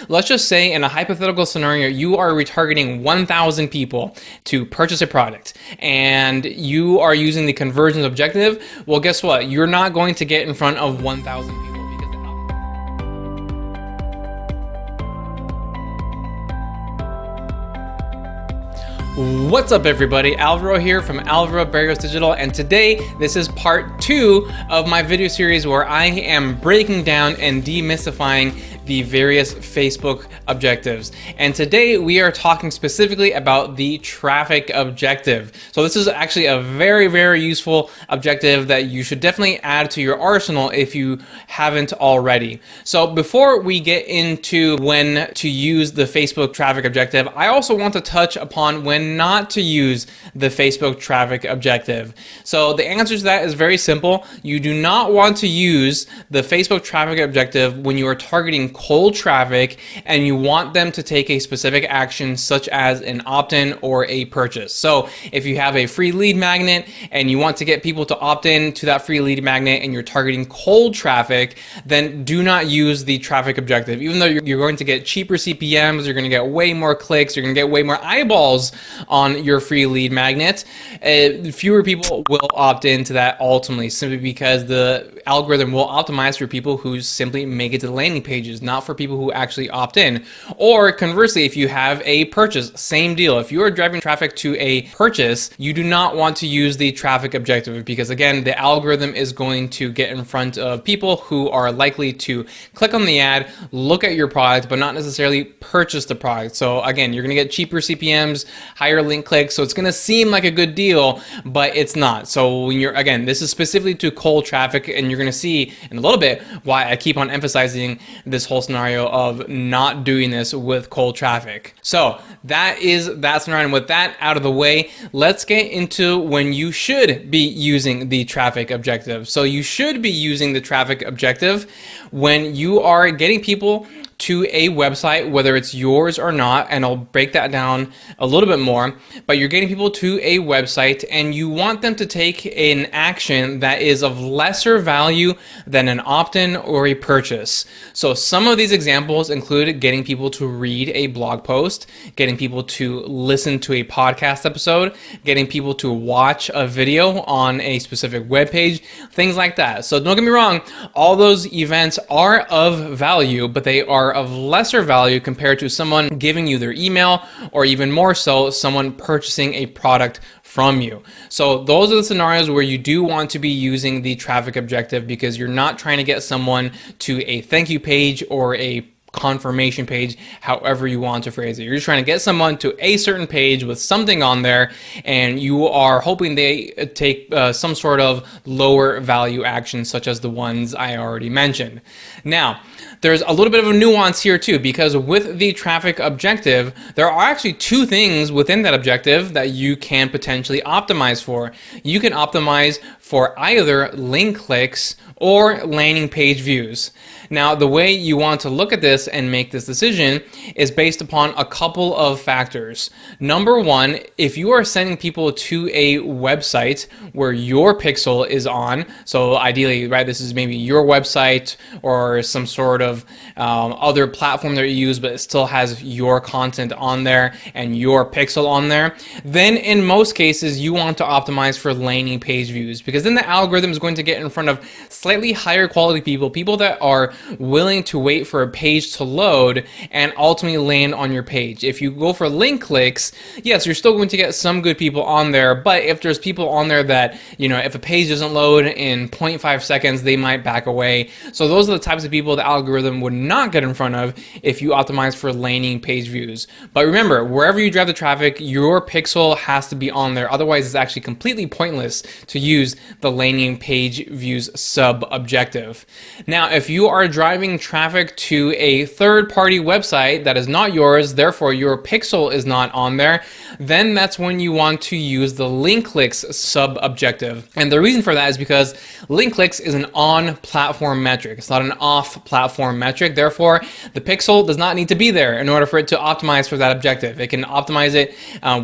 Let's just say in a hypothetical scenario, you are retargeting 1,000 people to purchase a product and you are using the conversions objective. Well, guess what? You're not going to get in front of 1,000 people. What's up, everybody? Alvaro here from Alvaro Barrios Digital, and today this is part 2 of my video series where I am breaking down and demystifying the various Facebook objectives. And today we are talking specifically about the traffic objective. So this is actually a very useful objective that you should definitely add to your arsenal if you haven't already. So before we get into when to use the Facebook traffic objective, I also want to touch upon when not to use the Facebook traffic objective. So the answer to that is very simple. You do not want to use the Facebook traffic objective when you are targeting cold traffic and you want them to take a specific action such as an opt-in or a purchase. So if you have a free lead magnet and you want to get people to opt in to that free lead magnet and you're targeting cold traffic, then do not use the traffic objective. Even though you're going to get cheaper CPMs, you're going to get way more clicks, you're going to get way more eyeballs on your free lead magnet, fewer people will opt into that ultimately, simply because the algorithm will optimize for people who simply make it to the landing pages, not for people who actually opt in. Or conversely, if you have a purchase, same deal. If you are driving traffic to a purchase, you do not want to use the traffic objective because, again, the algorithm is going to get in front of people who are likely to click on the ad, look at your product, but not necessarily purchase the product. So again, you're going to get cheaper CPMs, higher link clicks, so it's going to seem like a good deal, but it's not. So when you're, again, this is specifically to cold traffic, and you're going to see in a little bit why I keep on emphasizing this whole scenario of not doing this with cold traffic. So that is that scenario, and with that out of the way, let's get into when you should be using the traffic objective. So you should be using the traffic objective when you are getting people to a website, whether it's yours or not, and I'll break that down a little bit more, but you're getting people to a website and you want them to take an action that is of lesser value than an opt-in or a purchase. So some of these examples include getting people to read a blog post, getting people to listen to a podcast episode, getting people to watch a video on a specific web page, things like that. So don't get me wrong, all those events are of value, but they are of lesser value compared to someone giving you their email, or even more so, someone purchasing a product from you. So those are the scenarios where you do want to be using the traffic objective, because you're not trying to get someone to a thank you page or a confirmation page, however you want to phrase it. You're just trying to get someone to a certain page with something on there, and you are hoping they take some sort of lower value action, such as the ones I already mentioned. Now, there's a little bit of a nuance here too, because with the traffic objective, there are actually two things within that objective that you can potentially optimize for. You can optimize for either link clicks or landing page views. Now, the way you want to look at this and make this decision is based upon a couple of factors. Number one, if you are sending people to a website where your pixel is on, so ideally, right, this is maybe your website or some sort of other platform that you use, but it still has your content on there and your pixel on there, then in most cases, you want to optimize for landing page views, because then the algorithm is going to get in front of slightly higher quality people, people that are willing to wait for a page to load and ultimately land on your page. If you go for link clicks, yes, you're still going to get some good people on there, but if there's people on there that, you know, if a page doesn't load in 0.5 seconds, they might back away. So those are the types of people the algorithm would not get in front of if you optimize for landing page views. But remember, wherever you drive the traffic, your pixel has to be on there. Otherwise, it's actually completely pointless to use the landing page views sub objective. Now, if you are driving traffic to a third-party website that is not yours, therefore your pixel is not on there, then that's when you want to use the link clicks sub-objective. And the reason for that is because link clicks is an on-platform metric. It's not an off-platform metric. Therefore, the pixel does not need to be there in order for it to optimize for that objective. It can optimize it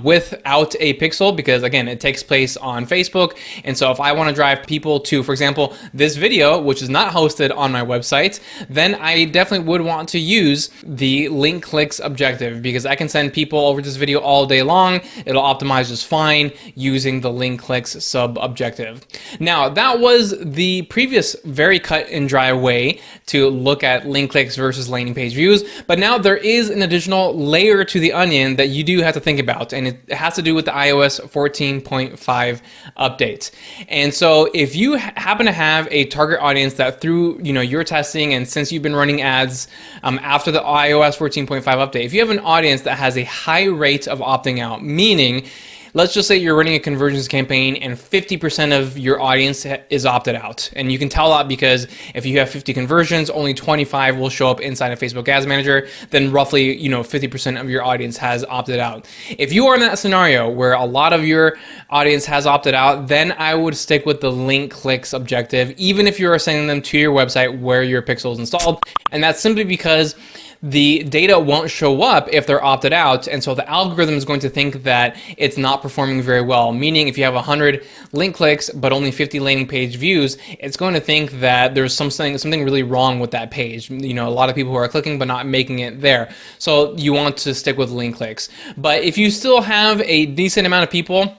without a pixel because, again, it takes place on Facebook. And so if I want to drive people to, for example, this video, which is not hosted on my website, then I definitely would want to use the link clicks objective, because I can send people over this video all day long. It'll optimize just fine using the link clicks sub objective. Now, that was the previous very cut and dry way to look at link clicks versus landing page views. But now there is an additional layer to the onion that you do have to think about, and it has to do with the iOS 14.5 update. And so if you happen to have a target audience that through your testing, and since you've been running ads after the iOS 14.5 update, if you have an audience that has a high rate of opting out, meaning let's just say you're running a conversions campaign and 50% of your audience is opted out. And you can tell that because if you have 50 conversions, only 25 will show up inside of Facebook Ads Manager, then roughly 50% of your audience has opted out. If you are in that scenario where a lot of your audience has opted out, then I would stick with the link clicks objective, even if you are sending them to your website where your pixel is installed. And that's simply because the data won't show up if they're opted out, and so the algorithm is going to think that it's not performing very well. Meaning, if you have 100 link clicks but only 50 landing page views, it's going to think that there's something really wrong with that page. A lot of people who are clicking but not making it there. So you want to stick with link clicks. But if you still have a decent amount of people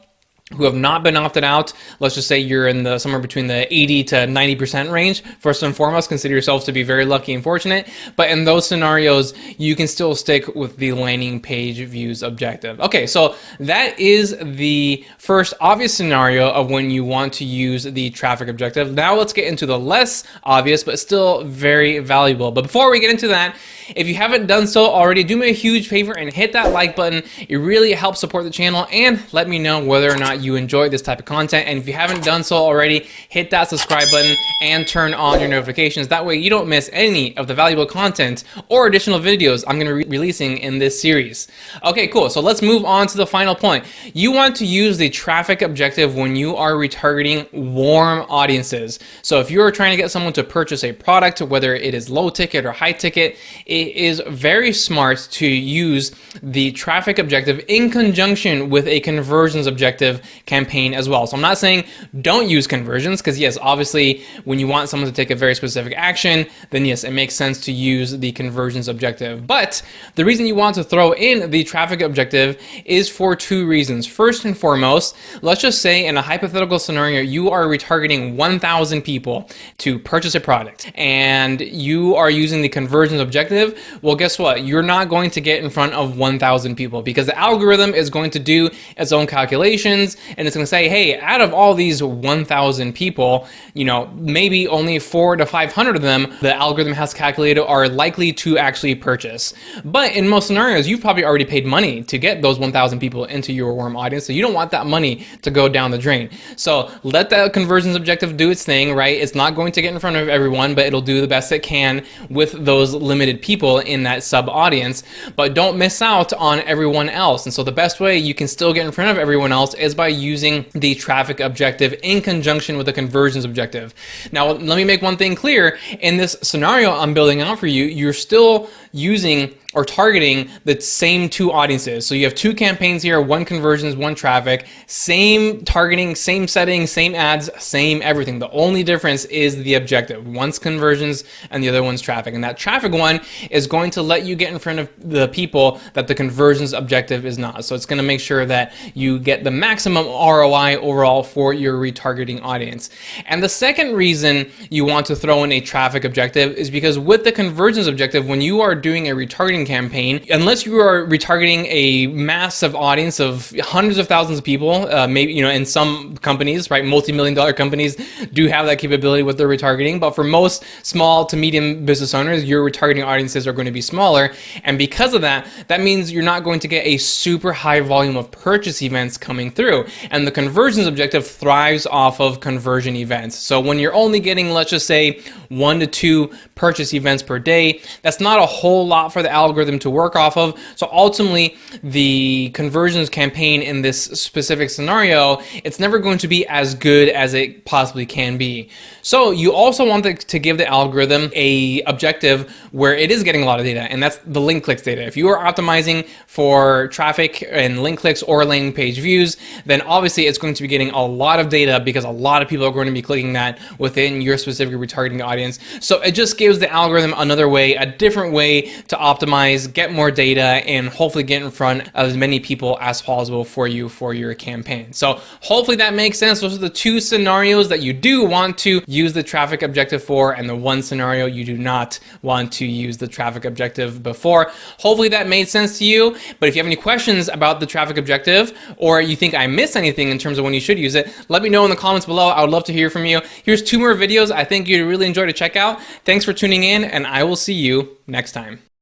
who have not been opted out, let's just say you're in the somewhere between the 80 to 90% range, first and foremost, consider yourself to be very lucky and fortunate. But in those scenarios, you can still stick with the landing page views objective. Okay, so that is the first obvious scenario of when you want to use the traffic objective. Now let's get into the less obvious, but still very valuable. But before we get into that, if you haven't done so already, do me a huge favor and hit that like button. It really helps support the channel, and let me know whether or not you enjoy this type of content. And if you haven't done so already, hit that subscribe button and turn on your notifications. That way you don't miss any of the valuable content or additional videos I'm going to be releasing in this series. Okay, cool. So let's move on to the final point. You want to use the traffic objective when you are retargeting warm audiences. So if you're trying to get someone to purchase a product, whether it is low ticket or high ticket, it is very smart to use the traffic objective in conjunction with a conversions objective campaign as well. So I'm not saying don't use conversions, because yes, obviously when you want someone to take a very specific action, then yes, it makes sense to use the conversions objective. But the reason you want to throw in the traffic objective is for two reasons. First and foremost, let's just say in a hypothetical scenario, you are retargeting 1,000 people to purchase a product and you are using the conversions objective. Well, guess what? You're not going to get in front of 1,000 people, because the algorithm is going to do its own calculations, and it's going to say, hey, out of all these 1,000 people, maybe only 400 to 500 of them the algorithm has calculated are likely to actually purchase. But in most scenarios, you've probably already paid money to get those 1,000 people into your warm audience, so you don't want that money to go down the drain. So let that conversions objective do its thing, right? It's not going to get in front of everyone, but it'll do the best it can with those limited people in that sub audience, but don't miss out on everyone else. And so the best way you can still get in front of everyone else is by using the traffic objective in conjunction with the conversions objective. Now, let me make one thing clear. In this scenario I'm building out for you, you're still using or targeting the same two audiences. So you have two campaigns here, one conversions, one traffic, same targeting, same settings, same ads, same everything. The only difference is the objective. One's conversions and the other one's traffic. And that traffic one is going to let you get in front of the people that the conversions objective is not. So it's going to make sure that you get the maximum ROI overall for your retargeting audience. And the second reason you want to throw in a traffic objective is because with the conversions objective, when you are doing a retargeting campaign, unless you are retargeting a massive audience of hundreds of thousands of people, maybe, in some companies, right, multi-million-dollar companies do have that capability with their retargeting, but for most small to medium business owners, your retargeting audiences are going to be smaller, and because of that, that means you're not going to get a super high volume of purchase events coming through, and the conversions objective thrives off of conversion events. So when you're only getting, let's just say, 1 to 2 purchase events per day, that's not a whole lot for the algorithm algorithm to work off of. So ultimately, the conversions campaign in this specific scenario, it's never going to be as good as it possibly can be. So you also want to give the algorithm a objective where it is getting a lot of data, and that's the link clicks data. If you are optimizing for traffic and link clicks or landing page views, then obviously it's going to be getting a lot of data because a lot of people are going to be clicking that within your specific retargeting audience. So it just gives the algorithm another way, a different way to optimize, get more data, and hopefully get in front of as many people as possible for you for your campaign. So hopefully that makes sense. Those are the two scenarios that you do want to use the traffic objective for, and the one scenario you do not want to use the traffic objective before. Hopefully that made sense to you. But if you have any questions about the traffic objective, or you think I missed anything in terms of when you should use it, let me know in the comments below. I would love to hear from you. Here's 2 more videos I think you'd really enjoy to check out. Thanks for tuning in, and I will see you next time.